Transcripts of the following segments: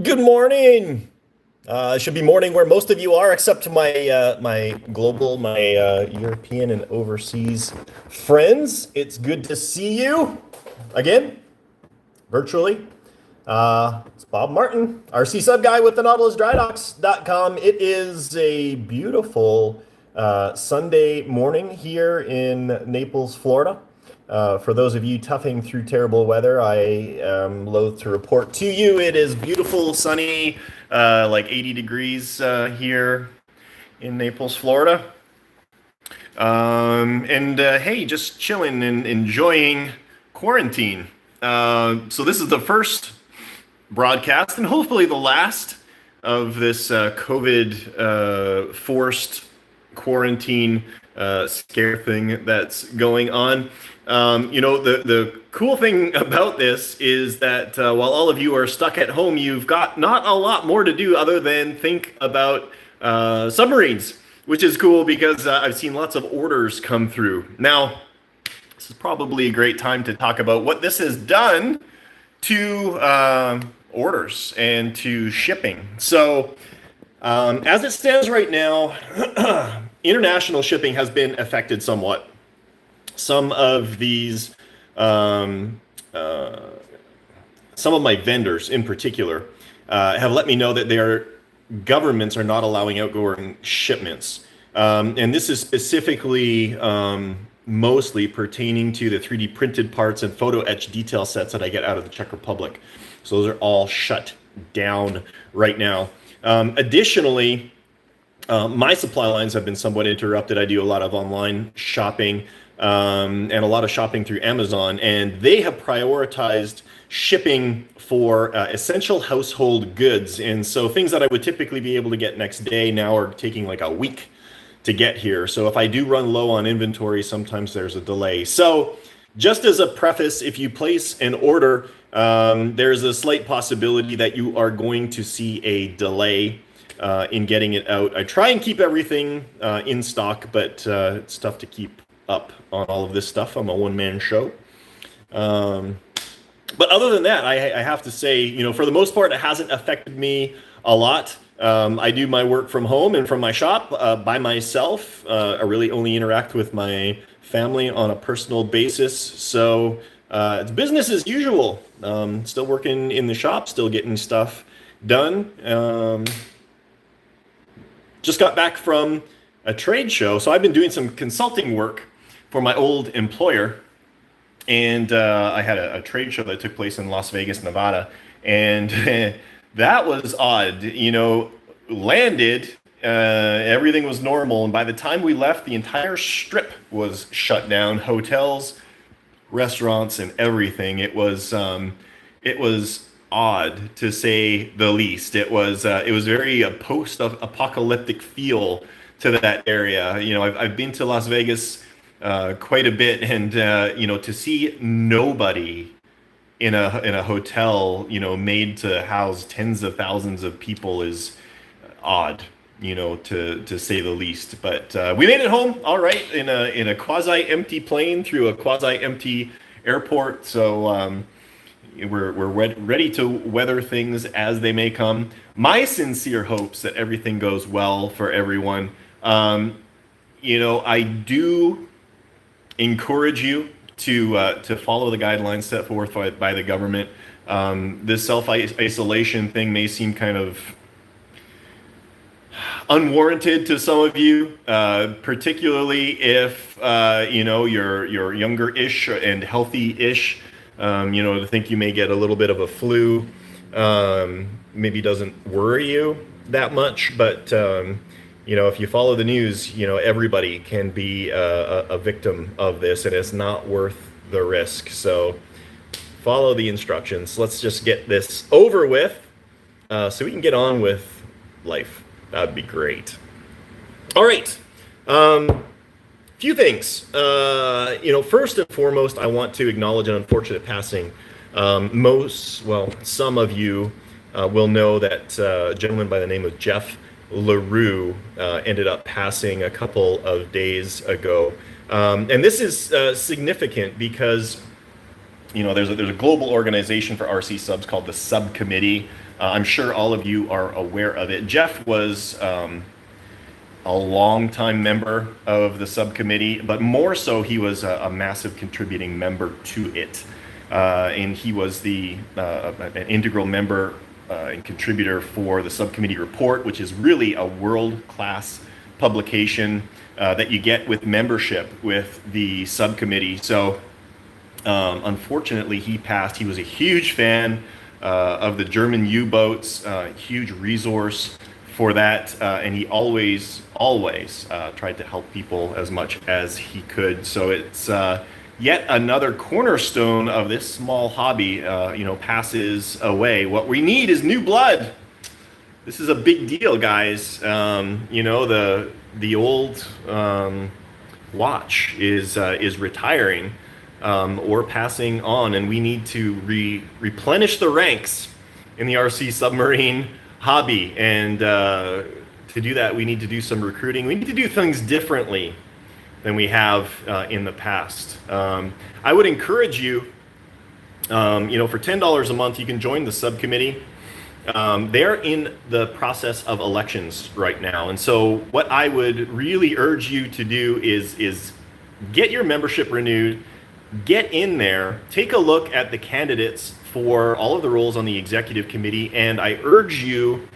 Good morning. It should be morning where most of you are, except my my European and overseas friends. It's good to see you again, virtually. It's Bob Martin, RCSubGuy with the NautilusDryDocks.com. It is a beautiful Sunday morning here in Naples, Florida. For those of you toughing through terrible weather, I am loath to report to you it is beautiful, sunny, like 80 degrees here in Naples, Florida. Hey, just chilling and enjoying quarantine. So this is the first broadcast and hopefully the last of this COVID forced quarantine scare thing that's going on. The cool thing about this is that while all of you are stuck at home, you've got not a lot more to do other than think about submarines, which is cool because I've seen lots of orders come through. Now, this is probably a great time to talk about what this has done to orders and to shipping. So, as it stands right now, international shipping has been affected somewhat. Some of these, some of my vendors in particular, have let me know that their governments are not allowing outgoing shipments. And this is specifically mostly pertaining to the 3D printed parts and photo etch detail sets that I get out of the Czech Republic. So those are all shut down right now. Additionally, my supply lines have been somewhat interrupted. I do a lot of online shopping and a lot of shopping through Amazon, and they have prioritized shipping for essential household goods. And so things that I would typically be able to get next day now are taking like a week to get here. So if I do run low on inventory, sometimes there's a delay. So just as a preface, if you place an order, there's a slight possibility that you are going to see a delay in getting it out. I try and keep everything in stock, but it's tough to keep up on all of this stuff. I'm a one-man show. But other than that, I have to say, for the most part, it hasn't affected me a lot. I do my work from home and from my shop by myself. I really only interact with my family on a personal basis. So it's business as usual. Still working in the shop, still getting stuff done. Just got back from a trade show. So I've been doing some consulting work for my old employer. And I had a trade show that took place in Las Vegas, Nevada. And that was odd. Landed, everything was normal. And by the time we left, the entire strip was shut down. Hotels, restaurants, and everything. It was odd, to say the least. It was very a post-apocalyptic feel to that area. I've been to Las Vegas quite a bit, and to see nobody in a hotel, made to house tens of thousands of people is odd, to say the least. But we made it home all right in a quasi-empty plane through a quasi-empty airport. So we're ready to weather things as they may come. My sincere hopes that everything goes well for everyone. I do encourage you to follow the guidelines set forth by the government. This self-isolation thing may seem kind of unwarranted to some of you, particularly if you're younger-ish and healthy-ish. To think you may get a little bit of a flu maybe doesn't worry you that much, but if you follow the news, everybody can be a victim of this, and it's not worth the risk. So follow the instructions. Let's just get this over with so we can get on with life. That'd be great. All right. Few things. First and foremost, I want to acknowledge an unfortunate passing. Some of you will know that a gentleman by the name of Jeff LaRue ended up passing a couple of days ago. And this is significant because there's a global organization for RC subs called the Subcommittee. I'm sure all of you are aware of it. Jeff was a longtime member of the subcommittee, but more so, he was a massive contributing member to it. And he was an integral member and contributor for the subcommittee report, which is really a world-class publication that you get with membership with the subcommittee. So unfortunately, he passed. He was a huge fan of the German U-boats, huge resource for that, and he always tried to help people as much as he could. So it's yet another cornerstone of this small hobby, passes away. What we need is new blood. This is a big deal, guys. The old watch is retiring or passing on, and we need to replenish the ranks in the RC submarine hobby. And to do that, we need to do some recruiting. We need to do things differently than we have in the past. I would encourage you, for $10 a month, you can join the subcommittee. They're in the process of elections right now. And so what I would really urge you to do is get your membership renewed, get in there, take a look at the candidates for all of the roles on the executive committee, and I urge you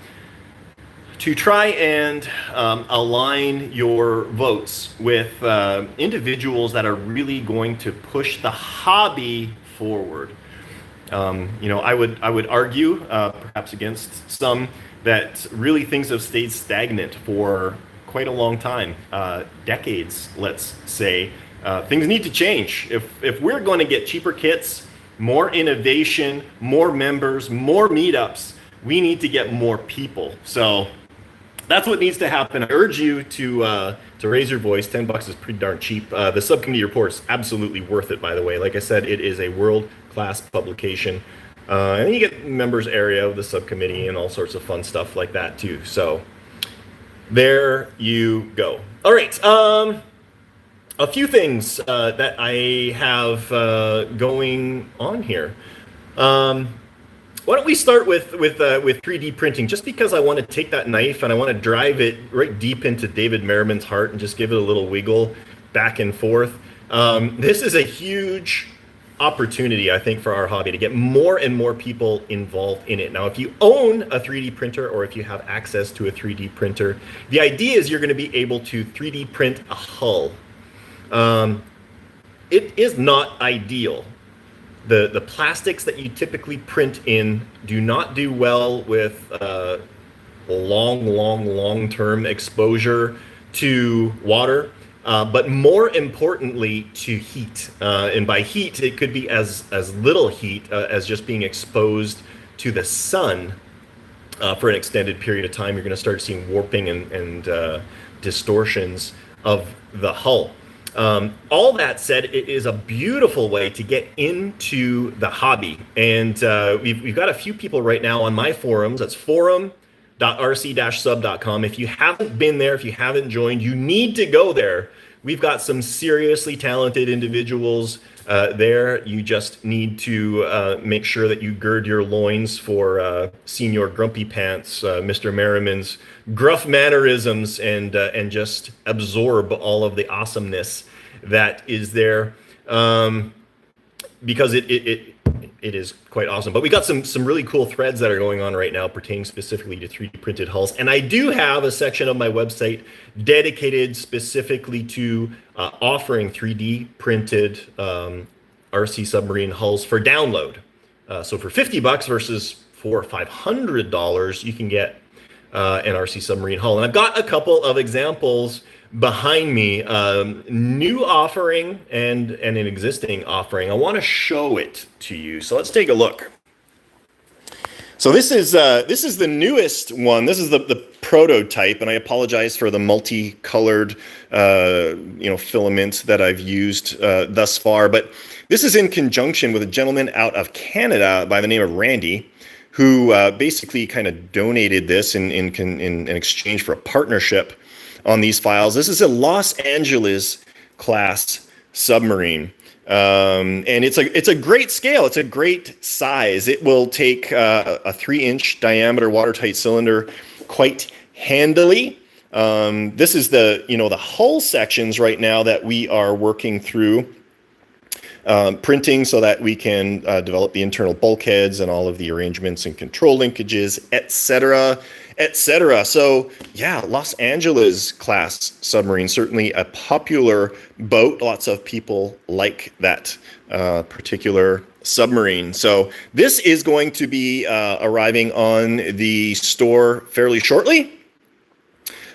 to try and align your votes with individuals that are really going to push the hobby forward. I would argue, perhaps against some, that really things have stayed stagnant for quite a long time, decades, let's say. Things need to change. If we're going to get cheaper kits, more innovation, more members, more meetups, we need to get more people. So that's what needs to happen. I urge you to raise your voice. $10 is pretty darn cheap. The subcommittee report is absolutely worth it, by the way. Like I said, it is a world-class publication. And you get members area of the subcommittee and all sorts of fun stuff like that too. So there you go. All right. A few things that I have going on here. Why don't we start with 3D printing? Just because I want to take that knife and I want to drive it right deep into David Merriman's heart and just give it a little wiggle back and forth. This is a huge opportunity, I think, for our hobby to get more and more people involved in it. Now, if you own a 3D printer or if you have access to a 3D printer, the idea is you're going to be able to 3D print a hull. It is not ideal. The plastics that you typically print in do not do well with long-term exposure to water, but more importantly to heat. And by heat, it could be as little heat as just being exposed to the sun for an extended period of time. You're going to start seeing warping and distortions of the hull. All that said, it is a beautiful way to get into the hobby. And we've got a few people right now on my forums. That's forum.rc-sub.com. If you haven't been there, if you haven't joined, you need to go there. We've got some seriously talented individuals there. You just need to make sure that you gird your loins for Senior Grumpy Pants, Mr. Merriman's gruff mannerisms, and just absorb all of the awesomeness that is there, because it is quite awesome. But we got some really cool threads that are going on right now pertaining specifically to 3D printed hulls. And I do have a section of my website dedicated specifically to offering 3D printed RC submarine hulls for download. So for $50 versus $400 or $500, you can get an RC submarine hull. And I've got a couple of examples behind me, new offering and an existing offering. I want to show it to you. So let's take a look. So this is the newest one. This is the prototype, and I apologize for the multicolored filament that I've used thus far. But this is in conjunction with a gentleman out of Canada by the name of Randy, who basically kind of donated this in exchange for a partnership on these files. This is a Los Angeles class submarine. And it's a great scale. It's a great size. It will take a 3-inch diameter watertight cylinder quite handily. This is the hull sections right now that we are working through printing so that we can develop the internal bulkheads and all of the arrangements and control linkages, etc., etc. So yeah, Los Angeles class submarine, certainly a popular boat. Lots of people like that particular submarine. So this is going to be arriving on the store fairly shortly.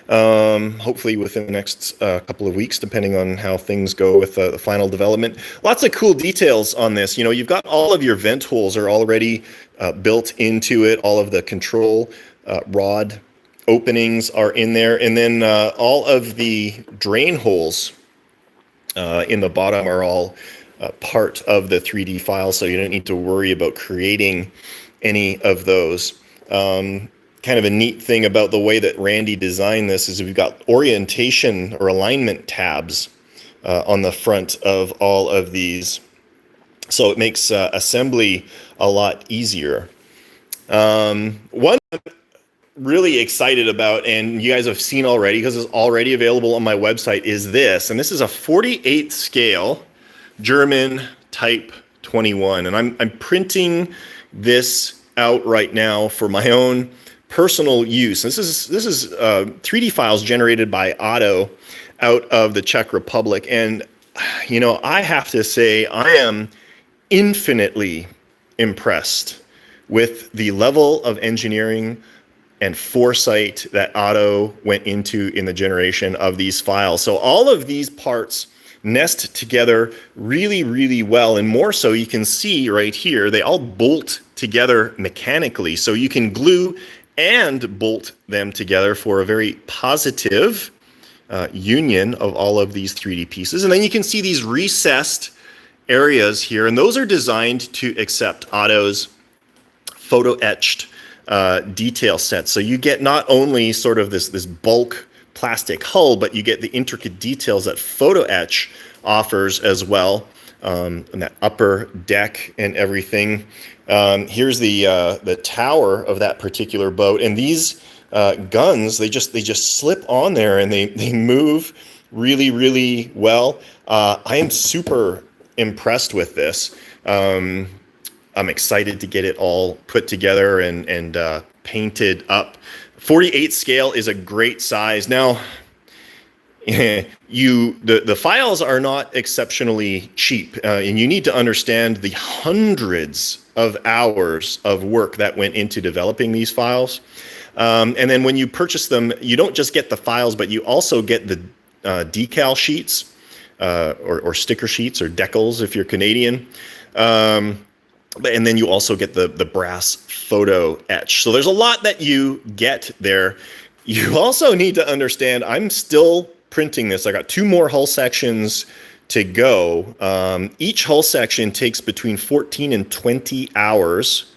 Hopefully within the next couple of weeks, depending on how things go with the final development. Lots of cool details on this. You've got all of your vent holes are already built into it. All of the control rod openings are in there. And then all of the drain holes in the bottom are all part of the 3D file, so you don't need to worry about creating any of those. Kind of a neat thing about the way that Randy designed this is we've got orientation or alignment tabs on the front of all of these. So it makes assembly a lot easier. One I'm really excited about, and you guys have seen already because it's already available on my website, is this. And this is a 48 scale German Type 21. And I'm printing this out right now for my own personal use. This is 3D files generated by Otto out of the Czech Republic. And, I have to say I am infinitely impressed with the level of engineering and foresight that Otto went into in the generation of these files. So all of these parts nest together really, really well. And more so, you can see right here, they all bolt together mechanically. So you can glue and bolt them together for a very positive union of all of these 3D pieces. And then you can see these recessed areas here, and those are designed to accept Otto's photo etched detail set. So you get not only sort of this bulk plastic hull, but you get the intricate details that photo etch offers as well, and that upper deck and everything. Here's the tower of that particular boat, and these guns, they just slip on there and they move really, really well. I am super impressed with this. I'm excited to get it all put together and painted up. 48 scale is a great size. Now, the files are not exceptionally cheap, and you need to understand the hundreds of hours of work that went into developing these files. And then when you purchase them, you don't just get the files, but you also get the decal sheets or sticker sheets or decals if you're Canadian. And then you also get the brass photo etch. So there's a lot that you get there. You also need to understand, I'm still printing this. I got 2 more hull sections to go. Each hull section takes between 14 and 20 hours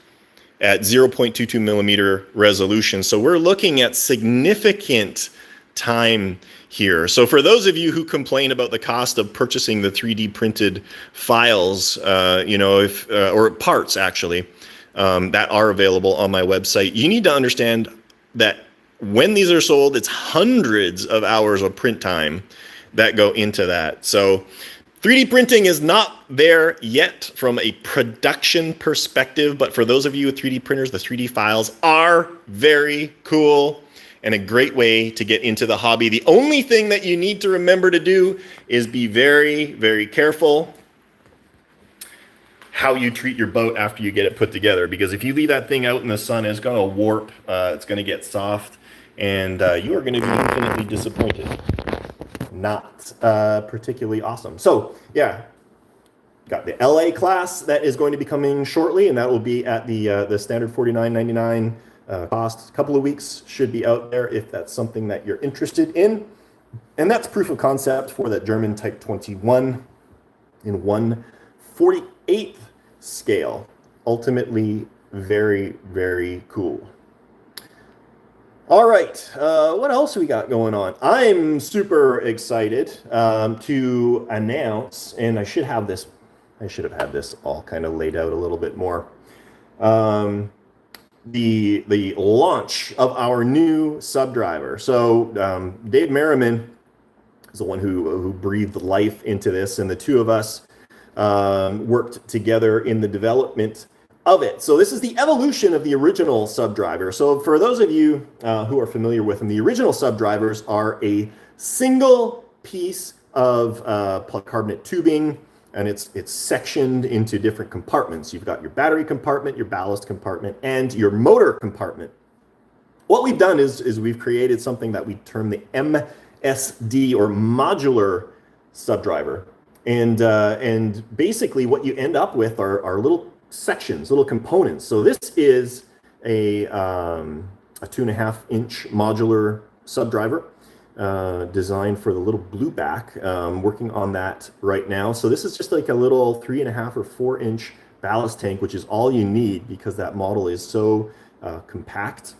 at 0.22 millimeter resolution. So we're looking at significant time here. So for those of you who complain about the cost of purchasing the 3D printed files, or parts actually, that are available on my website, you need to understand that when these are sold, it's hundreds of hours of print time that go into that. So 3D printing is not there yet from a production perspective, but for those of you with 3D printers, the 3D files are very cool and a great way to get into the hobby. The only thing that you need to remember to do is be very, very careful how you treat your boat after you get it put together, because if you leave that thing out in the sun, it's going to warp, it's going to get soft, and you are going to be infinitely disappointed. Not particularly awesome. So yeah, got the LA class that is going to be coming shortly, and that will be at the standard $49.99 cost. A couple of weeks, should be out there if that's something that you're interested in. And that's proof of concept for that German Type 21 in 1/48th scale. Ultimately, very, very cool. All right, what else we got going on? I'm super excited to announce, and I should have this I should have had this all kind of laid out a little bit more. The launch of our new subdriver. So Dave Merriman is the one who breathed life into this, and the two of us worked together in the development of it. So this is the evolution of the original subdriver. So for those of you who are familiar with them, the original subdrivers are a single piece of polycarbonate tubing, and it's sectioned into different compartments. You've got your battery compartment, your ballast compartment, and your motor compartment. What we've done is we've created something that we term the MSD, or modular subdriver. And basically what you end up with are little sections, little components. So this is a 2.5-inch modular subdriver designed for the little blue back. Working on that right now. So this is just like a little 3.5 or 4-inch ballast tank, which is all you need because that model is so compact.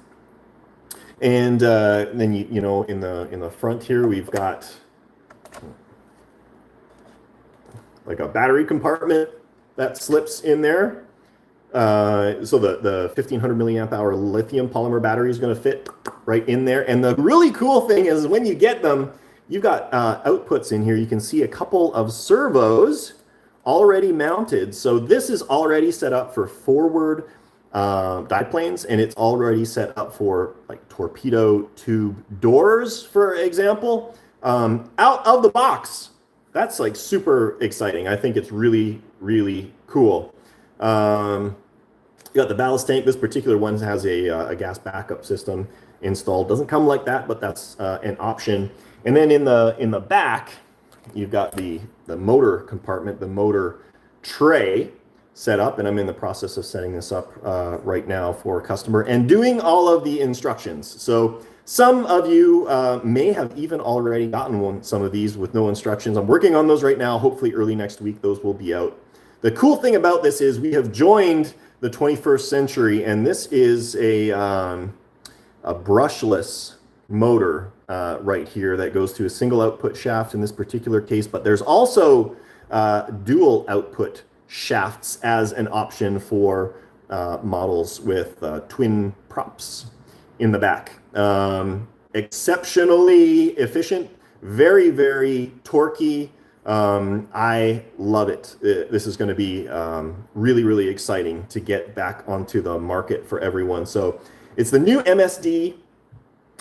And then you know in the front here we've got like a battery compartment that slips in there. So the 1500 milliamp hour lithium polymer battery is going to fit right in there. And the really cool thing is when you get them, you've got outputs in here. You can see a couple of servos already mounted. So this is already set up for forward diplanes, and it's already set up for like torpedo tube doors, for example, out of the box. That's like super exciting. I think it's really, really cool. You got the ballast tank. This particular one has a gas backup system installed. Doesn't come like that, but that's an option. And then in the back, you've got the motor compartment, the motor tray set up, and I'm in the process of setting this up right now for a customer and doing all of the instructions. So some of you may have even already gotten some of these with no instructions. I'm working on those right now. Hopefully early next week, those will be out. The cool thing about this is we have joined the 21st century, and this is a brushless motor right here that goes to a single output shaft in this particular case, but there's also dual output shafts as an option for models with twin props in the back. Exceptionally efficient, very, very torquey. I love it. This is going to be really, really exciting to get back onto the market for everyone. So it's the new MSD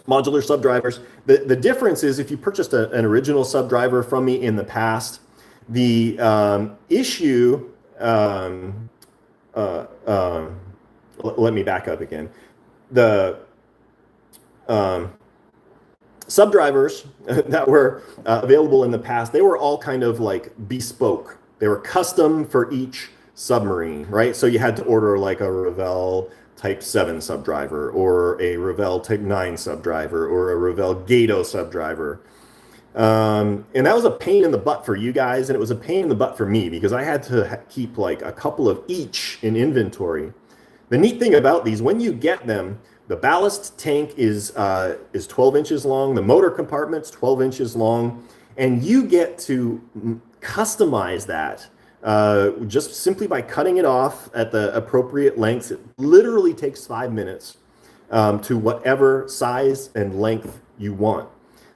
modular subdrivers. The difference is if you purchased an original subdriver from me in the past, the issue, let me back up again. The subdrivers that were available in the past, they were all kind of like bespoke. They were custom for each submarine, right? So you had to order like a Revell Type 7 subdriver, or a Revell Type 9 subdriver, or a Revell Gato subdriver. And that was a pain in the butt for you guys, and it was a pain in the butt for me because I had to keep like a couple of each in inventory. The neat thing about these, when you get them, the ballast tank is 12 inches long, the motor compartment's 12 inches long, and you get to customize that just simply by cutting it off at the appropriate lengths. It literally takes 5 minutes to whatever size and length you want.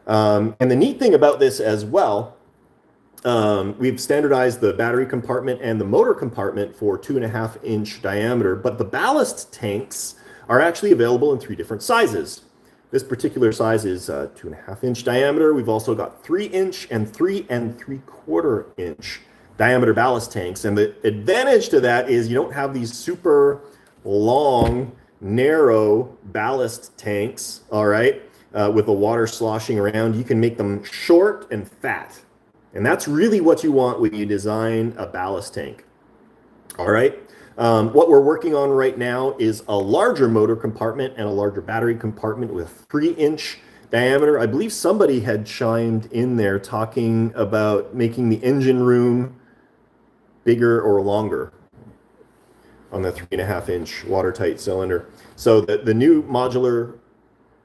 And the neat thing about this as well, we've standardized the battery compartment and the motor compartment for 2.5-inch diameter, but the ballast tanks are actually available in 3 different sizes. This particular size is 2.5-inch diameter. We've also got 3-inch and 3 3/4-inch diameter ballast tanks. And the advantage to that is you don't have these super long, narrow ballast tanks, all right, with the water sloshing around. You can make them short and fat. And that's really what you want when you design a ballast tank, all right? What we're working on right now is a larger motor compartment and a larger battery compartment with 3-inch diameter. I believe somebody had chimed in there talking about making the engine room bigger or longer on the 3.5-inch watertight cylinder. So the new modular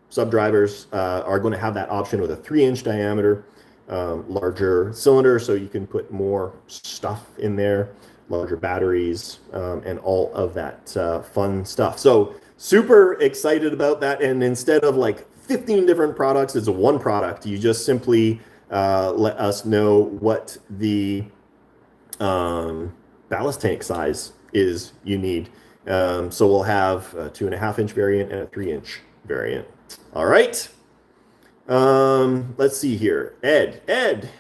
subdrivers are going to have that option with a 3-inch diameter, larger cylinder, so you can put more stuff in there. larger batteries, and all of that fun stuff. So super excited about that. And instead of like 15 different products, it's one product. You just simply let us know what the ballast tank size is you need. So we'll have a 2.5-inch variant and a 3-inch variant. All right. Let's see here. Ed,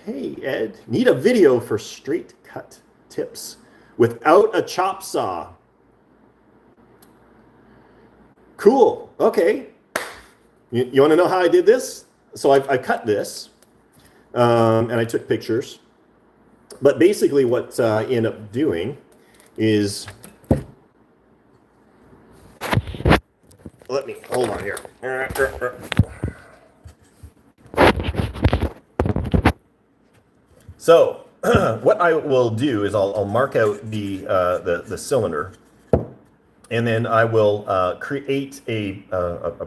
hey Ed, need a video for straight cut tips without a chop saw. Cool. Okay. You want to know how I did this? So I cut this, and I took pictures. But basically what I end up doing is, hold on here. So what I will do is I'll mark out the cylinder, and then I will create a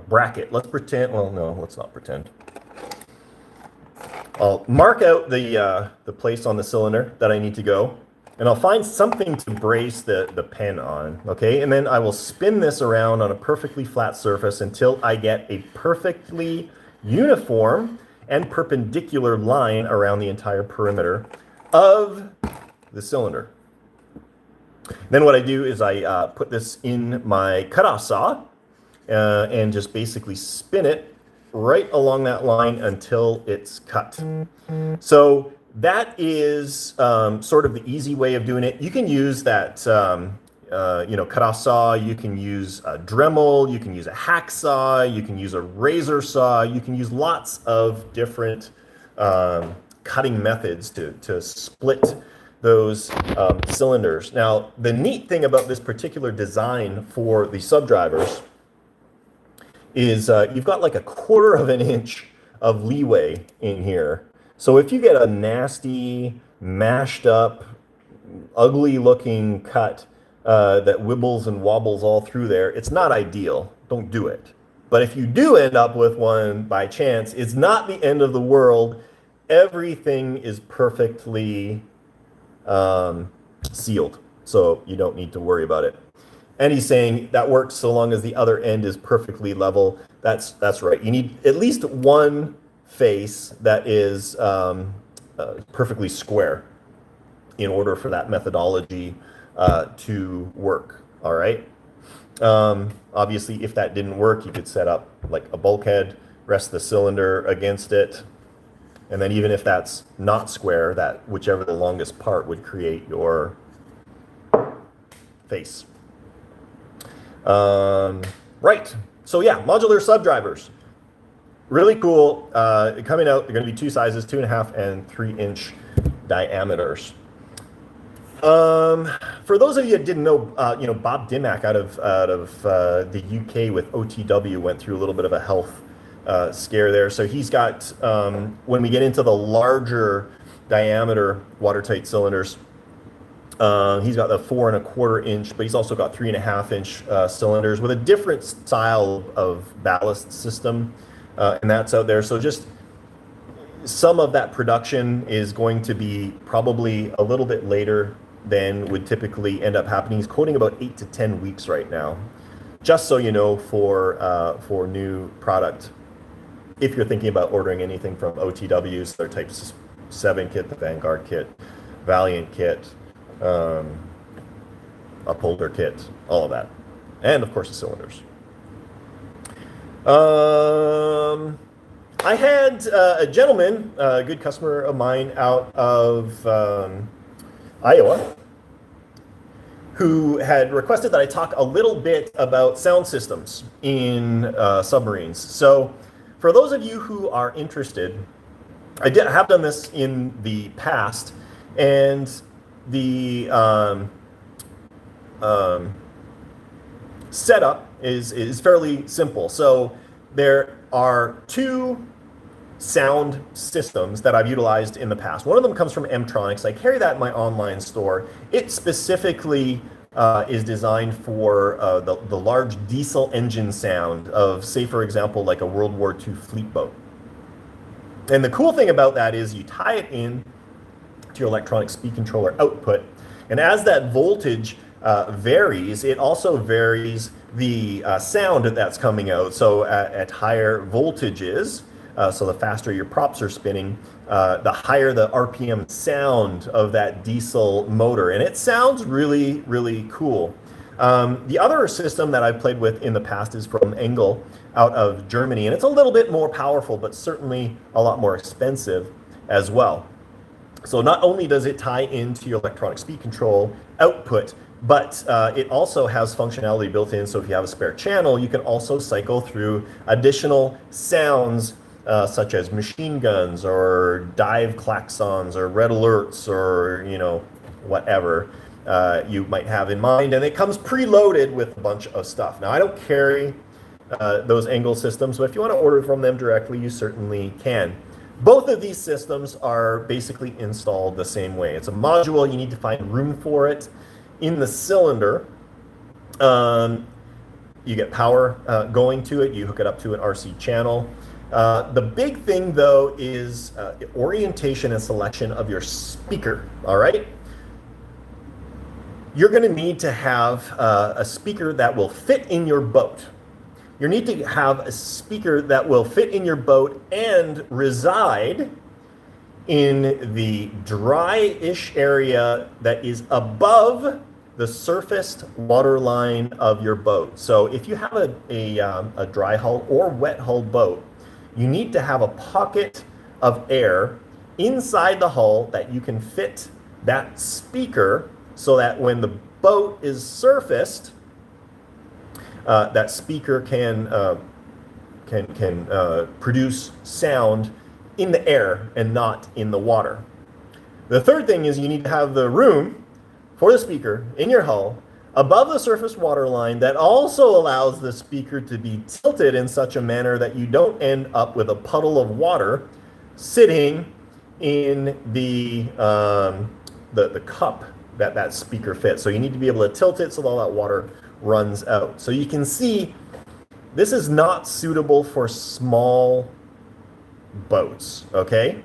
bracket. Let's pretend. Well, no, let's not pretend. I'll mark out the place on the cylinder that I need to go, and I'll find something to brace the pen on. Okay, and then I will spin this around on a perfectly flat surface until I get a perfectly uniform and perpendicular line around the entire perimeter of the cylinder. Then what I do is I put this in my cutoff saw and just basically spin it right along that line until it's cut. So that is sort of the easy way of doing it. You can use that cutoff saw, you can use a Dremel, you can use a hacksaw, you can use a razor saw, you can use lots of different cutting methods to split those cylinders. Now, the neat thing about this particular design for the subdrivers is you've got like 1/4 of an inch of leeway in here. So if you get a nasty, mashed up, ugly looking cut that wibbles and wobbles all through there, it's not ideal. Don't do it. But if you do end up with one by chance, it's not the end of the world. Everything is perfectly sealed, so you don't need to worry about it. And he's saying that works so long as the other end is perfectly level. That's right. You need at least one face that is perfectly square in order for that methodology to work. All right. Obviously, if that didn't work, you could set up like a bulkhead, rest the cylinder against it, and then even if that's not square, that whichever the longest part would create your face. Right. So yeah, modular subdrivers. Really cool. Coming out, they're going to be 2 sizes, 2.5 and 3-inch diameters. For those of you that didn't know, Bob Dimmack out of the UK with OTW went through a little bit of a health scare there. So he's got, when we get into the larger diameter watertight cylinders, he's got the 4.25 inch, but he's also got 3.5-inch cylinders with a different style of ballast system, and that's out there. So just some of that production is going to be probably a little bit later than would typically end up happening. He's quoting about 8 to 10 weeks right now, just so you know, for new product. If you're thinking about ordering anything from OTWs, their Type 7 kit, the Vanguard kit, Valiant kit, upholder kit, all of that, and of course the cylinders. I had a gentleman, a good customer of mine out of Iowa, who had requested that I talk a little bit about sound systems in submarines. So for those of you who are interested, I have done this in the past, and the setup is fairly simple. So there are 2 sound systems that I've utilized in the past. One of them comes from Mtronics. I carry that in my online store. It specifically is designed for the large diesel engine sound of, say, for example, like a World War II fleet boat. And the cool thing about that is you tie it in to your electronic speed controller output, And as that voltage varies, it also varies the sound that's coming out. So at higher voltages, so the faster your props are spinning, the higher the RPM sound of that diesel motor. And it sounds really, really cool. The other system that I've played with in the past is from Engel out of Germany. And it's a little bit more powerful, but certainly a lot more expensive as well. So not only does it tie into your electronic speed control output, but it also has functionality built in. So if you have a spare channel, you can also cycle through additional sounds such as machine guns or dive klaxons or red alerts or, you know, whatever you might have in mind. And it comes preloaded with a bunch of stuff. Now, I don't carry those Engel systems, but if you want to order from them directly, you certainly can. Both of these systems are basically installed the same way. It's a module. You need to find room for it in the cylinder. You get power going to it. You hook it up to an RC channel. The big thing, though, is orientation and selection of your speaker, all right? You're going to need to have a speaker that will fit in your boat. You need to have a speaker that will fit in your boat and reside in the dry-ish area that is above the surfaced water line of your boat. So if you have a dry hull or wet hull boat, you need to have a pocket of air inside the hull that you can fit that speaker so that when the boat is surfaced, that speaker can produce sound in the air and not in the water. The third thing is you need to have the room for the speaker in your hull above the surface water line that also allows the speaker to be tilted in such a manner that you don't end up with a puddle of water sitting in the cup that speaker fits. So you need to be able to tilt it so that all that water runs out. So you can see this is not suitable for small boats, okay?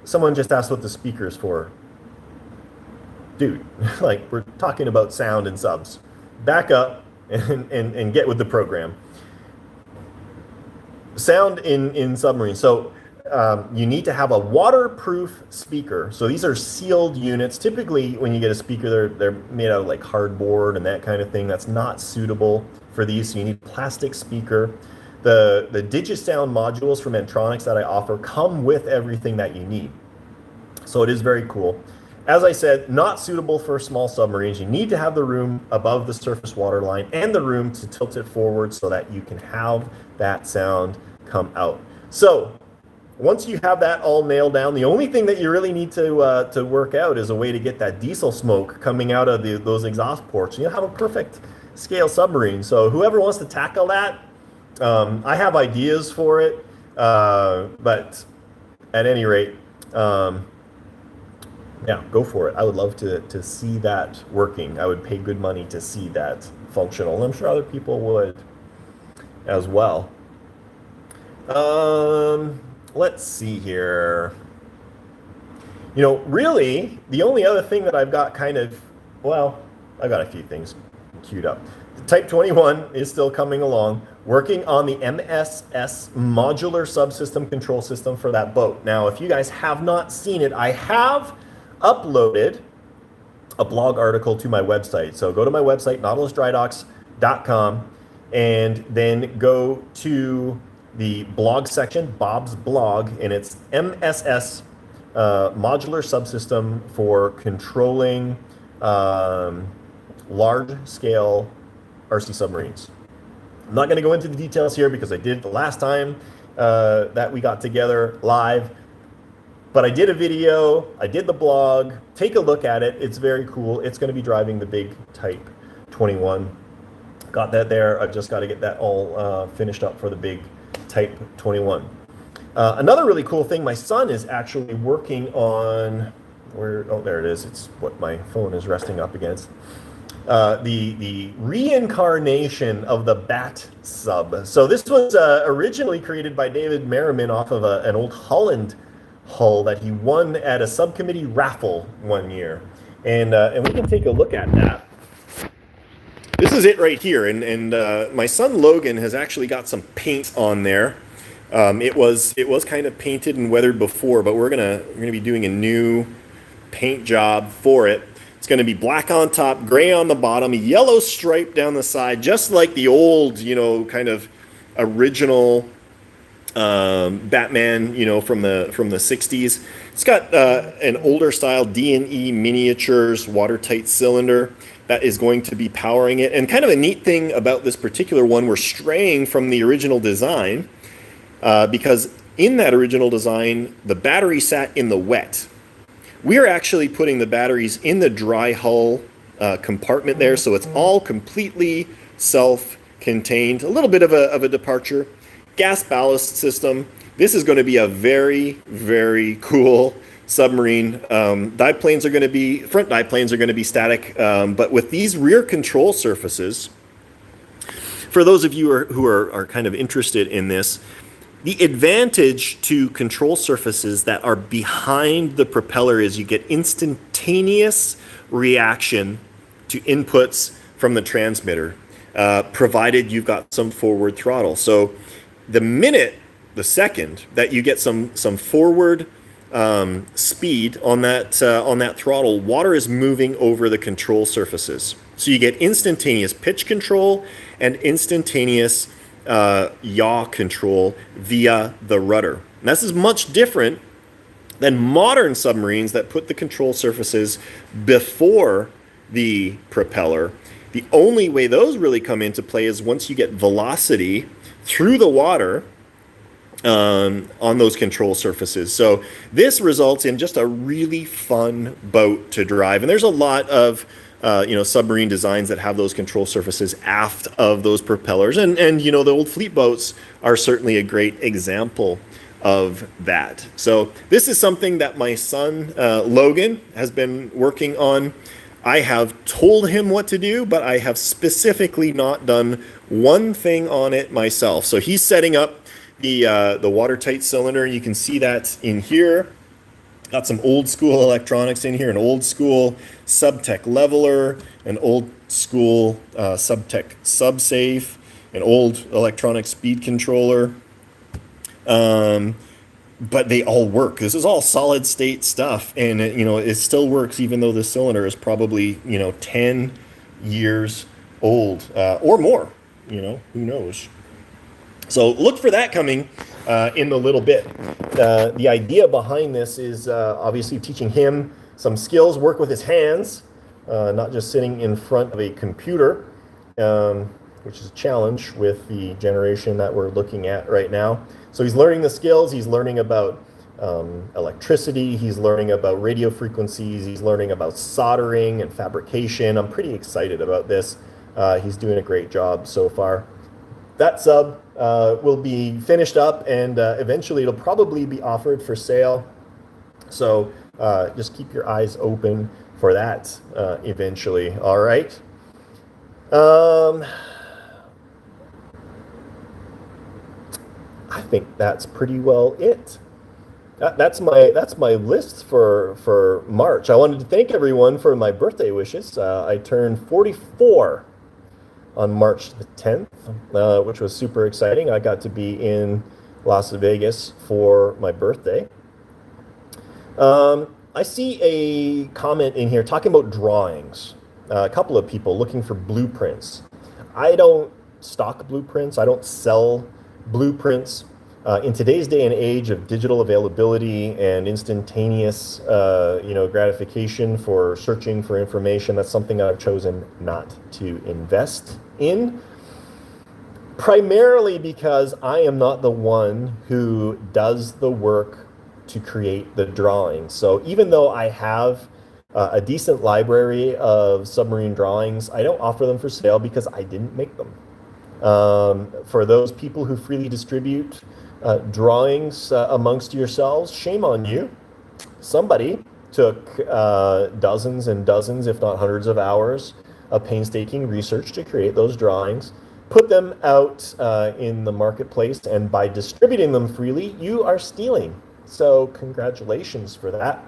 Someone just asked what the speaker is for. Dude, like, we're talking about sound and subs. Back up and get with the program. Sound in submarine. So you need to have a waterproof speaker. So these are sealed units. Typically, when you get a speaker, they're made out of like cardboard and that kind of thing. That's not suitable for these. So you need a plastic speaker. The Digisound modules from Entronics that I offer come with everything that you need. So it is very cool. As I said, not suitable for small submarines. You need to have the room above the surface water line and the room to tilt it forward so that you can have that sound come out. So once you have that all nailed down, the only thing that you really need to work out is a way to get that diesel smoke coming out of those exhaust ports. You'll have a perfect scale submarine. So whoever wants to tackle that, I have ideas for it, but at any rate, yeah, go for it. I would love to see that working. I would pay good money to see that functional. I'm sure other people would as well. Let's see here. You know, really, the only other thing that I've got kind of, well, I've got a few things queued up. Type 21 is still coming along, working on the MSS modular subsystem control system for that boat. Now, if you guys have not seen it, I have uploaded a blog article to my website. So go to my website, nautilusdrydocks.com, and then go to the blog section, Bob's blog, and it's MSS modular subsystem for controlling large-scale RC submarines. I'm not going to go into the details here because I did the last time that we got together live. But I did a video, I did the blog, take a look at it. It's very cool. It's going to be driving the big Type 21. Got that there. I've just got to get that all finished up for the big Type 21. Another really cool thing, my son is actually working on, oh, there it is. It's what my phone is resting up against. The reincarnation of the Bat sub. So this was originally created by David Merriman off of an old Holland hull that he won at a subcommittee raffle one year. And we can take a look at that. This is it right here, and my son Logan has actually got some paint on there. It was kind of painted and weathered before, but we're gonna be doing a new paint job for it. It's gonna be black on top, gray on the bottom, a yellow stripe down the side, just like the old, kind of original Batman, from the 60s. It's got an older style D&E miniatures watertight cylinder that is going to be powering it. And kind of a neat thing about this particular one, we're straying from the original design because in that original design, the battery sat in the wet. We're actually putting the batteries in the dry hull compartment there, so it's all completely self-contained. A little bit of a departure. Gas ballast system. This is going to be a very, very cool submarine. Front dive planes are going to be static, but with these rear control surfaces, for those of you who are kind of interested in this, the advantage to control surfaces that are behind the propeller is you get instantaneous reaction to inputs from the transmitter, provided you've got some forward throttle. So the second that you get some forward speed on that throttle, water is moving over the control surfaces. So you get instantaneous pitch control and instantaneous yaw control via the rudder. And this is much different than modern submarines that put the control surfaces before the propeller. The only way those really come into play is once you get velocity through the water on those control surfaces. So this results in just a really fun boat to drive. And there's a lot of submarine designs that have those control surfaces aft of those propellers. And the old fleet boats are certainly a great example of that. So this is something that my son Logan has been working on. I have told him what to do, but I have specifically not done one thing on it myself. So he's setting up the watertight cylinder. You can see that in here. Got some old school electronics in here, an old school Subtech leveler, an old school Subtech subsafe, an old electronic speed controller. But they all work. This is all solid state stuff, and it still works even though the cylinder is probably 10 years old or more. Who knows? So look for that coming in a little bit. The idea behind this is obviously teaching him some skills, work with his hands, not just sitting in front of a computer, which is a challenge with the generation that we're looking at right now. So he's learning the skills, he's learning about electricity, he's learning about radio frequencies, he's learning about soldering and fabrication. I'm pretty excited about this. He's doing a great job so far. That sub will be finished up, and eventually it'll probably be offered for sale. So just keep your eyes open for that eventually. All right. I think that's pretty well it. That's my list for March. I wanted to thank everyone for my birthday wishes. I turned 44 on March the 10th, which was super exciting. I got to be in Las Vegas for my birthday. I see a comment in here talking about drawings. A couple of people looking for blueprints. I don't stock blueprints. I don't sell blueprints. In today's day and age of digital availability and instantaneous, gratification for searching for information, that's something I've chosen not to invest in. Primarily because I am not the one who does the work to create the drawings. So even though I have a decent library of submarine drawings, I don't offer them for sale because I didn't make them. For those people who freely distribute drawings amongst yourselves, shame on you. Somebody took dozens and dozens, if not hundreds of hours of painstaking research to create those drawings, put them out in the marketplace, and by distributing them freely, you are stealing. So congratulations for that.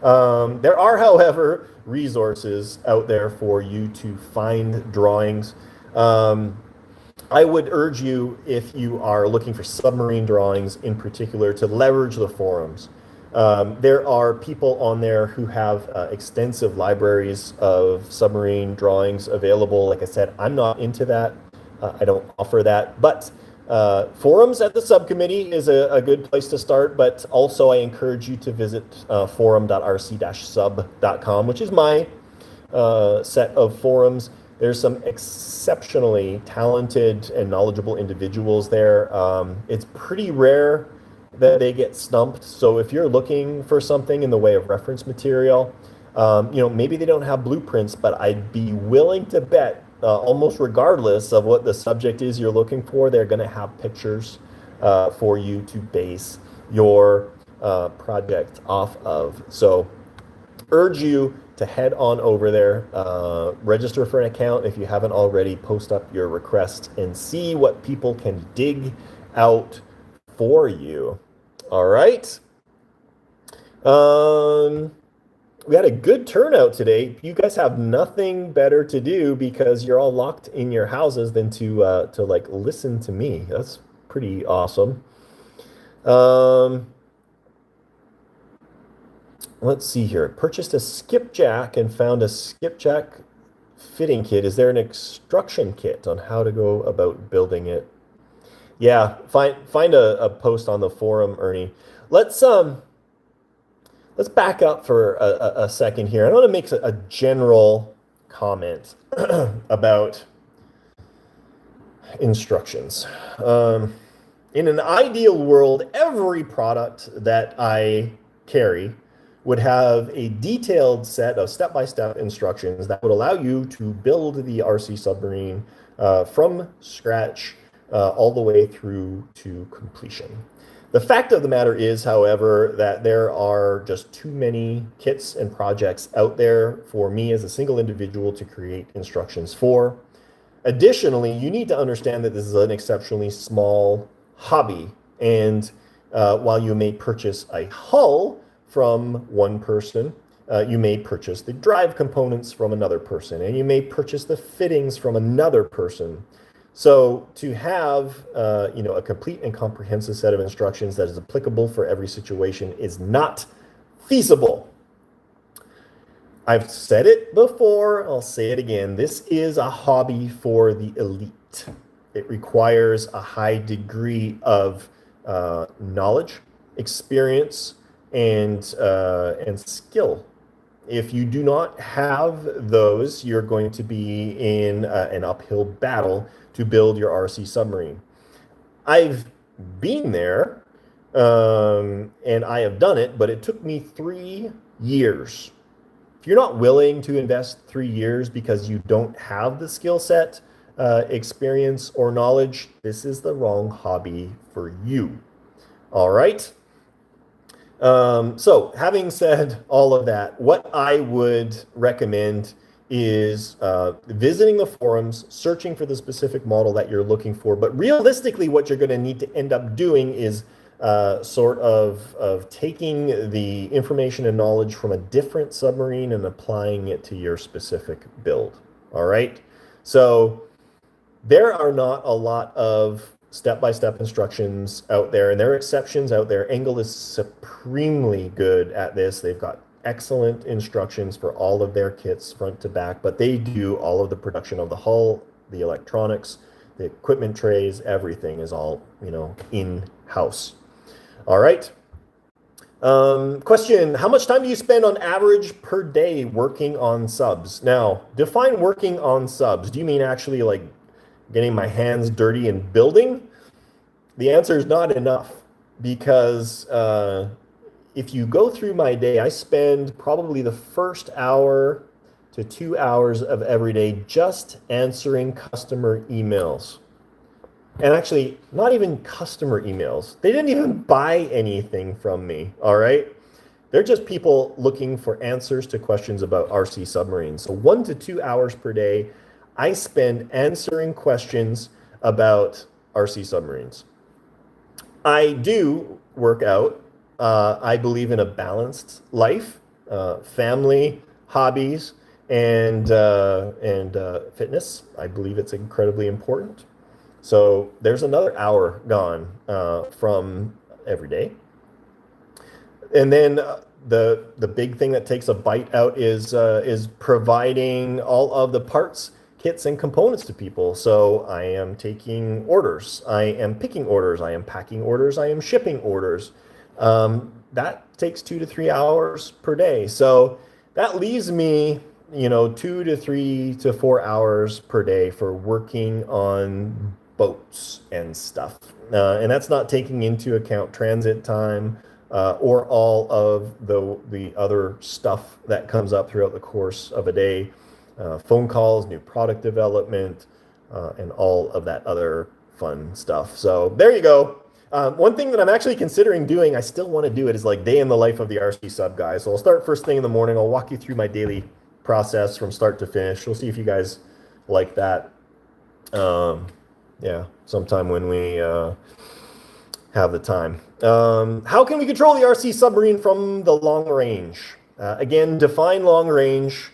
There are, however, resources out there for you to find drawings. Um, I would urge you, if you are looking for submarine drawings in particular, to leverage the forums. There are people on there who have extensive libraries of submarine drawings available. Like I said, I'm not into that. I don't offer that. But forums at the subcommittee is a good place to start. But also, I encourage you to visit forum.rc-sub.com, which is my set of forums. There's some exceptionally talented and knowledgeable individuals there. It's pretty rare that they get stumped. So if you're looking for something in the way of reference material, maybe they don't have blueprints, but I'd be willing to bet, almost regardless of what the subject is you're looking for, they're going to have pictures for you to base your project off of. So urge you to head on over there, register for an account if you haven't already, post up your request, and see what people can dig out for you. All right. We had a good turnout today. You guys have nothing better to do because you're all locked in your houses than to like listen to me. That's pretty awesome. Let's see here. Purchased a skipjack and found a skipjack fitting kit. Is there an instruction kit on how to go about building it? Yeah, find a post on the forum, Ernie. Let's back up for a second here. I want to make a general comment about instructions. In an ideal world, every product that I carry would have a detailed set of step-by-step instructions that would allow you to build the RC submarine from scratch all the way through to completion. The fact of the matter is, however, that there are just too many kits and projects out there for me as a single individual to create instructions for. Additionally, you need to understand that this is an exceptionally small hobby, and while you may purchase a hull from one person, you may purchase the drive components from another person, and you may purchase the fittings from another person. So to have a complete and comprehensive set of instructions that is applicable for every situation is not feasible. I've said it before, I'll say it again. This is a hobby for the elite. It requires a high degree of knowledge, experience, and skill. If you do not have those, you're going to be in an uphill battle to build your RC submarine. I've been there, and I have done it, but it took me 3 years. If you're not willing to invest 3 years because you don't have the skill set, experience, or knowledge, this is the wrong hobby for you. All right? So having said all of that, what I would recommend is visiting the forums, searching for the specific model that you're looking for. But realistically, what you're going to need to end up doing is sort of taking the information and knowledge from a different submarine and applying it to your specific build. All right. So there are not a lot of step-by-step instructions out there, and there are exceptions out there. Engel is supremely good at this. They've got excellent instructions for all of their kits front to back, but they do all of the production of the hull, the electronics, the equipment trays, everything is all, in-house. All right. Question, how much time do you spend on average per day working on subs? Now, define working on subs. Do you mean actually like getting my hands dirty and building? The answer is not enough, because if you go through my day, I spend probably the first hour to 2 hours of every day just answering customer emails. And actually, not even customer emails. They didn't even buy anything from me, all right? They're just people looking for answers to questions about RC submarines. So 1 to 2 hours per day, I spend answering questions about RC submarines. I do work out. I believe in a balanced life. family, hobbies, and fitness. I believe it's incredibly important. So there's another hour gone from every day. And then the big thing that takes a bite out is providing all of the parts, kits, and components to people. So I am taking orders, I am picking orders, I am packing orders, I am shipping orders. That takes 2 to 3 hours per day. So that leaves me, 2 to 3 to 4 hours per day for working on boats and stuff. And that's not taking into account transit time or all of the other stuff that comes up throughout the course of a day, phone calls, new product development, and all of that other fun stuff. So there you go. One thing that I'm actually considering doing, I still want to do it, is like day in the life of the RC Sub Guy. So I'll start first thing in the morning. I'll walk you through my daily process from start to finish. We'll see if you guys like that. Yeah, sometime when we have the time. How can we control the RC submarine from the long range? Again, define long range.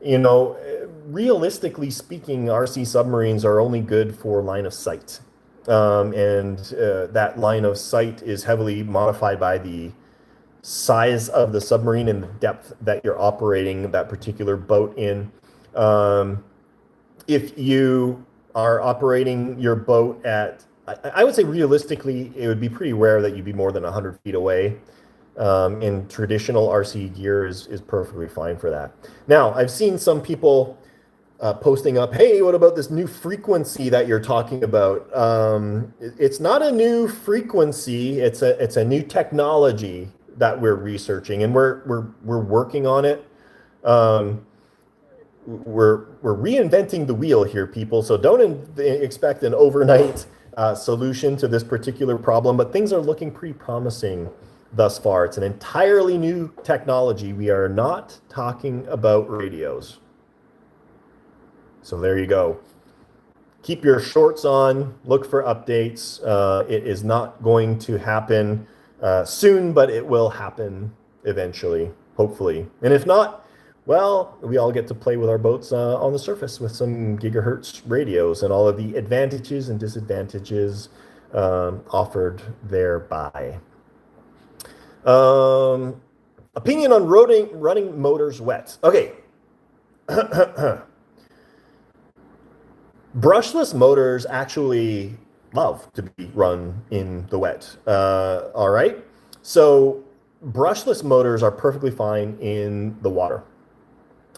Realistically speaking, RC submarines are only good for line of sight. And that line of sight is heavily modified by the size of the submarine and the depth that you're operating that particular boat in. If you are operating your boat at, I would say realistically, it would be pretty rare that you'd be more than 100 feet away. And traditional RC gear is perfectly fine for that. Now, I've seen some people posting up, hey, what about this new frequency that you're talking about? It's not a new frequency. It's a new technology that we're researching, and we're working on it. We're reinventing the wheel here, people. So don't expect an overnight solution to this particular problem, but things are looking pretty promising thus far. It's an entirely new technology. We are not talking about radios. So there you go. Keep your shorts on. Look for updates. It is not going to happen soon, but it will happen eventually, hopefully. And if not, well, we all get to play with our boats on the surface with some gigahertz radios and all of the advantages and disadvantages offered thereby. Opinion on running motors wet. Okay. Brushless motors actually love to be run in the wet. All right. So brushless motors are perfectly fine in the water.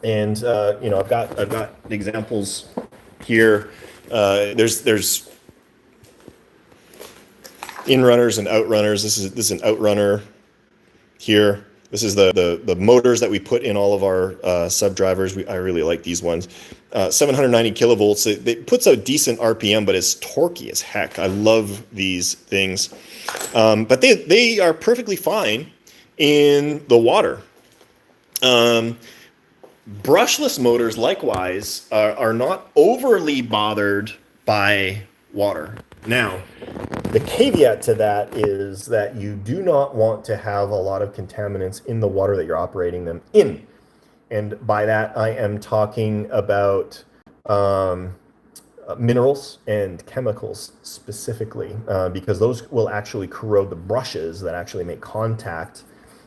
And I've got examples here. There's in-runners and out-runners. This is an out-runner here. This is the motors that we put in all of our sub drivers. I really like these ones. 790 kilovolts. It puts out decent RPM, but it's torquey as heck. I love these things. But they are perfectly fine in the water. Brushless motors, likewise, are not overly bothered by water. Now, the caveat to that is that you do not want to have a lot of contaminants in the water that you're operating them in. And by that, I am talking about minerals and chemicals specifically, because those will actually corrode the brushes that actually make contact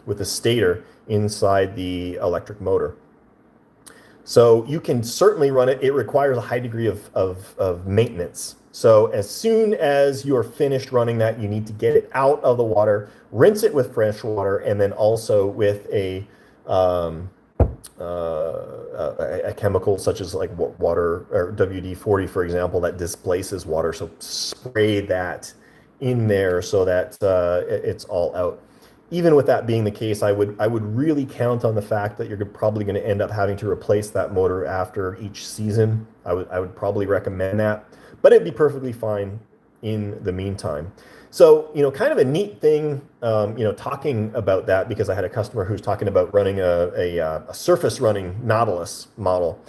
with the stator inside the electric motor. So you can certainly run it. It requires a high degree of maintenance. So as soon as you're finished running that, you need to get it out of the water, rinse it with fresh water, and then also with a chemical such as like water or WD-40, for example, that displaces water. So spray that in there so that it's all out. Even with that being the case, I would really count on the fact that you're probably going to end up having to replace that motor after each season. I would probably recommend that, but it'd be perfectly fine in the meantime. So, kind of a neat thing, talking about that, because I had a customer who's talking about running a surface running Nautilus model.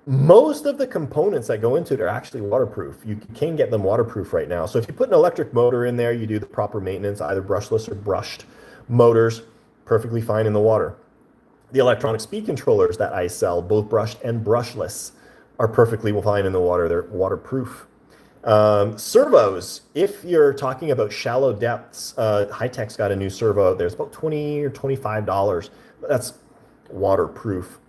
Most of the components that go into it are actually waterproof. You can get them waterproof right now. So if you put an electric motor in there, you do the proper maintenance, either brushless or brushed motors, perfectly fine in the water. The electronic speed controllers that I sell, both brushed and brushless, are perfectly fine in the water. They're waterproof. Servos, if you're talking about shallow depths, High-Tech's got a new servo out there. It's about $20 or $25. That's waterproof,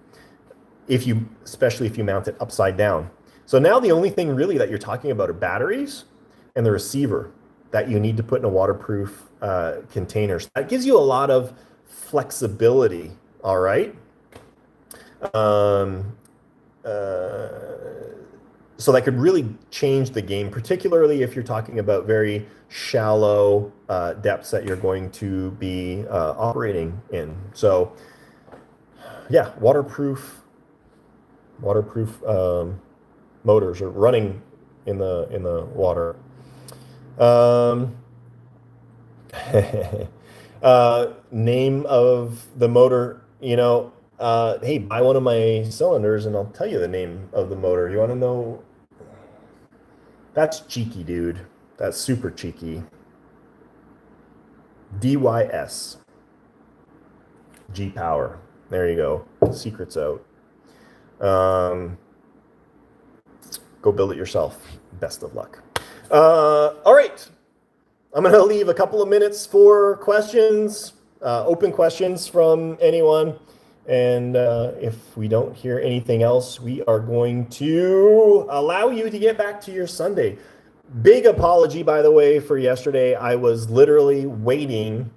especially if you mount it upside down. So now the only thing really that you're talking about are batteries and the receiver that you need to put in a waterproof container. So that gives you a lot of flexibility, all right? So that could really change the game, particularly if you're talking about very shallow depths that you're going to be operating in. So yeah, waterproof motors are running in the water. Name of the motor, hey, buy one of my cylinders and I'll tell you the name of the motor. You want to know? That's cheeky, dude. That's super cheeky. DYS. G-Power. There you go. Secret's out. Go build it yourself. Best of luck. All right. I'm going to leave a couple of minutes for questions, open questions from anyone. And if we don't hear anything else, we are going to allow you to get back to your Sunday. Big apology, by the way, for yesterday. I was literally waiting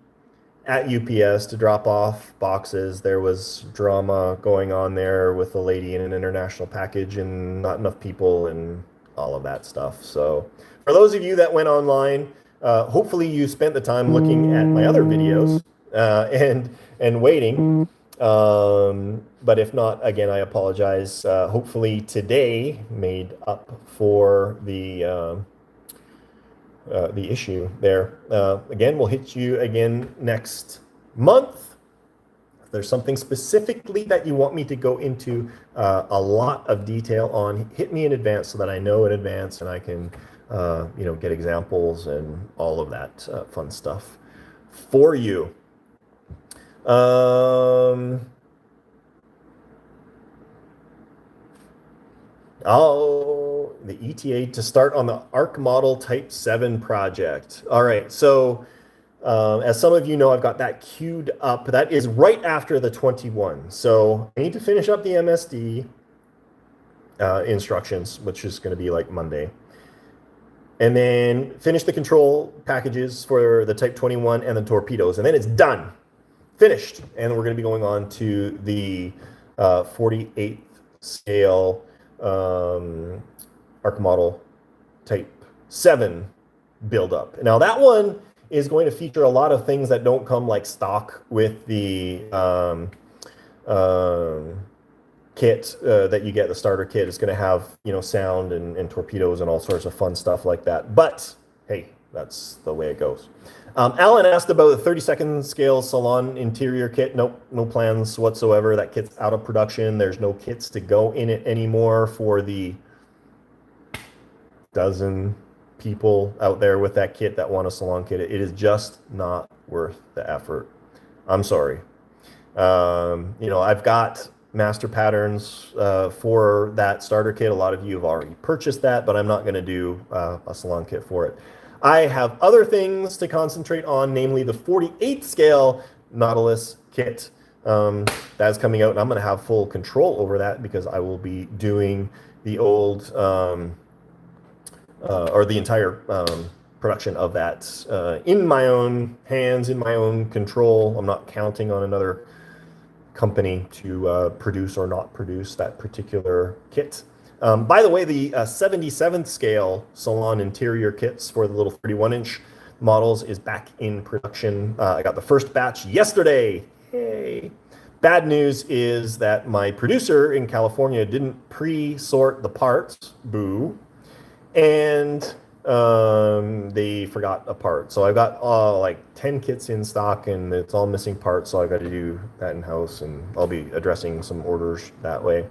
at UPS to drop off boxes. There was drama going on there with a lady in an international package and not enough people and all of that stuff. So for those of you that went online, hopefully you spent the time looking at my other videos and waiting. But if not, again, I apologize. Hopefully today made up for the issue there. Again, we'll hit you again next month. If there's something specifically that you want me to go into a lot of detail on, hit me in advance so that I know in advance and I can get examples and all of that fun stuff for you. The ETA to start on the ARC model Type 7 project. All right, so as some of you know, I've got that queued up. That is right after the 21. So I need to finish up the MSD instructions, which is going to be like Monday. And then finish the control packages for the Type 21 and the torpedoes. And then it's done. Finished. And we're going to be going on to the 48th scale ARC model Type 7 buildup. Now that one is going to feature a lot of things that don't come like stock with the kit that you get, the starter kit. It's going to have, sound and torpedoes and all sorts of fun stuff like that. But hey, that's the way it goes. Alan asked about the 32nd scale Salon interior kit. Nope, no plans whatsoever. That kit's out of production. There's no kits to go in it anymore for the dozen people out there with that kit that want a Salon kit. It is just not worth the effort. I'm sorry. I've got master patterns for that starter kit. A lot of you have already purchased that, but I'm not going to do a Salon kit for it. I have other things to concentrate on, namely the 48th scale Nautilus kit that's coming out, and I'm going to have full control over that because I will be doing the old or the entire production of that in my own hands, in my own control. I'm not counting on another company to produce or not produce that particular kit. By the way, the 77th scale Salon interior kits for the little 31-inch models is back in production. I got the first batch yesterday. Hey. Bad news is that my producer in California didn't pre-sort the parts. Boo. And they forgot a part. So I've got like 10 kits in stock and it's all missing parts. So I've got to do that in-house and I'll be addressing some orders that way.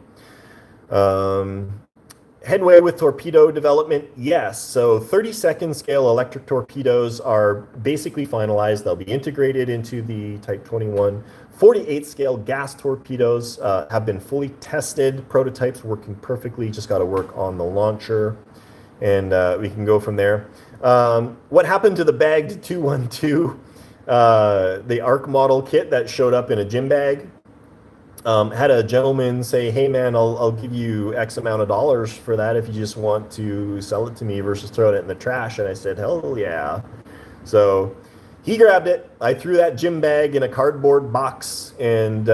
Headway with torpedo development, yes. So 32nd scale electric torpedoes are basically finalized. They'll be integrated into the Type 21. 48 scale gas torpedoes have been fully tested. Prototypes working perfectly. Just got to work on the launcher, and we can go from there. What happened to the bagged 212? The ARC model kit that showed up in a gym bag? Had a gentleman say, hey man, I'll give you X amount of dollars for that if you just want to sell it to me versus throwing it in the trash. And I said, hell yeah. So he grabbed it. I threw that gym bag in a cardboard box and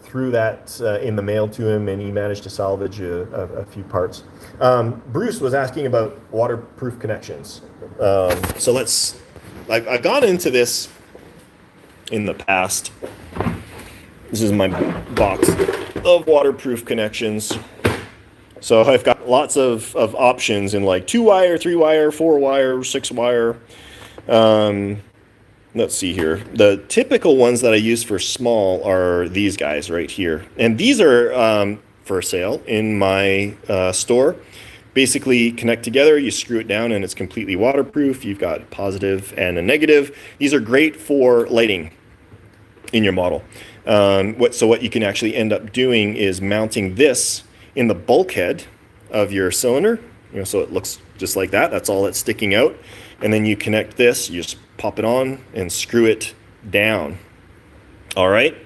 threw that in the mail to him, and he managed to salvage a few parts. Bruce was asking about waterproof connections. So I've gone into this in the past. This is my box of waterproof connections. So I've got lots of options in like 2-wire, 3-wire, 4-wire, 6-wire. Let's see here. The typical ones that I use for small are these guys right here. And these are for sale in my store. Basically connect together, you screw it down, and it's completely waterproof. You've got a positive and a negative. These are great for lighting in your model. So what you can actually end up doing is mounting this in the bulkhead of your cylinder, so it looks just like that. That's all that's sticking out. And then you connect this, you just pop it on and screw it down. All right.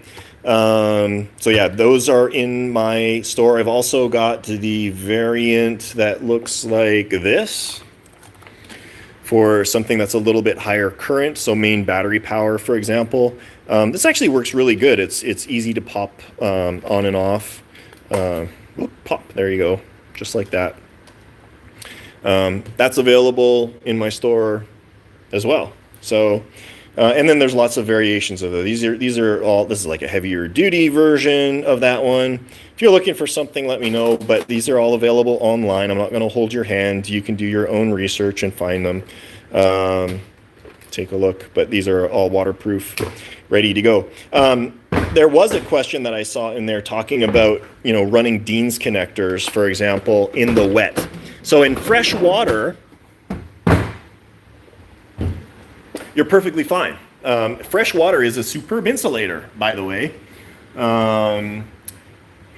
So yeah, those are in my store. I've also got the variant that looks like this for something that's a little bit higher current, so main battery power, for example. This actually works really good. It's easy to pop on and off. Pop, there you go, just like that. That's available in my store as well. So, and then there's lots of variations of those. These are all. This is like a heavier duty version of that one. If you're looking for something, let me know. But these are all available online. I'm not going to hold your hand. You can do your own research and find them. Take a look. But these are all waterproof, ready to go. There was a question that I saw in there talking about, running Dean's connectors, for example, in the wet. So in fresh water, you're perfectly fine. Fresh water is a superb insulator, by the way.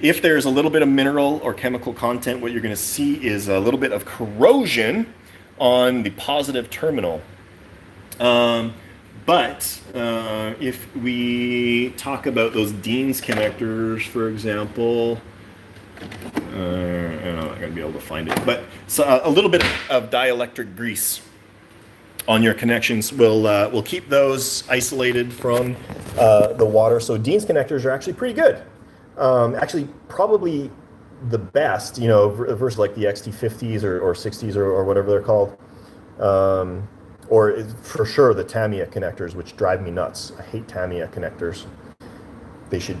If there's a little bit of mineral or chemical content, what you're going to see is a little bit of corrosion on the positive terminal. But if we talk about those Dean's connectors, for example, I'm not going to be able to find it, but so a little bit of dielectric grease on your connections will keep those isolated from the water. So Dean's connectors are actually pretty good. Actually, probably the best, versus like the XT50s or 60s or whatever they're called. Or for sure the Tamiya connectors, which drive me nuts. I hate Tamiya connectors. They should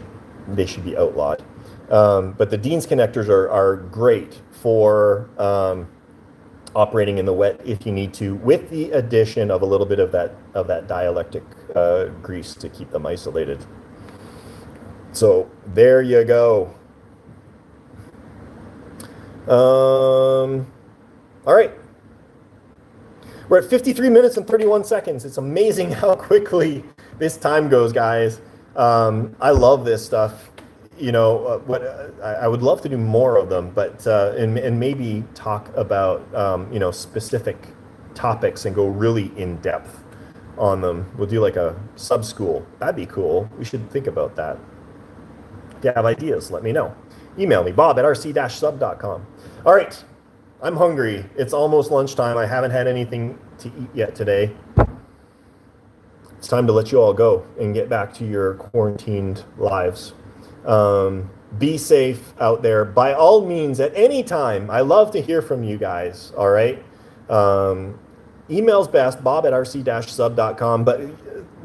be outlawed. But the Dean's connectors are great for operating in the wet if you need to, with the addition of a little bit of that dielectric grease to keep them isolated. So there you go. All right. We're at 53 minutes and 31 seconds. It's amazing how quickly this time goes, guys. I love this stuff. I would love to do more of them, but and maybe talk about specific topics and go really in depth on them. We'll do like a sub school. That'd be cool. We should think about that. If you have ideas, let me know. Email me, bob@rc-sub.com. All right, I'm hungry. It's almost lunchtime. I haven't had anything to eat yet today. It's time to let you all go and get back to your quarantined lives. Be safe out there. By all means, at any time, I love to hear from you guys, all right? Email's best, bob@rc-sub.com. But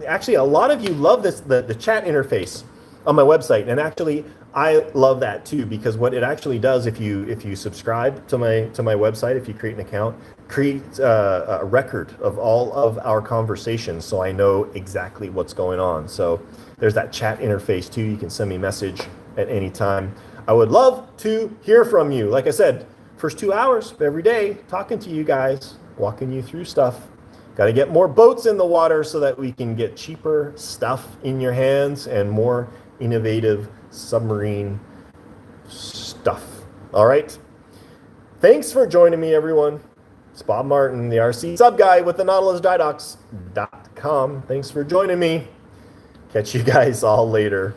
actually, a lot of you love the chat interface on my website. And actually, I love that too, because what it actually does, if you subscribe to my website, if you create an account, create a record of all of our conversations, so I know exactly what's going on. So there's that chat interface too. You can send me a message at any time. I would love to hear from you. Like I said, first 2 hours of every day talking to you guys, walking you through stuff. Got to get more boats in the water so that we can get cheaper stuff in your hands and more innovative submarine stuff. All right. Thanks for joining me, everyone. It's Bob Martin, the RCSubGuy with the NautilusDryDocks.com. Thanks for joining me. Catch you guys all later.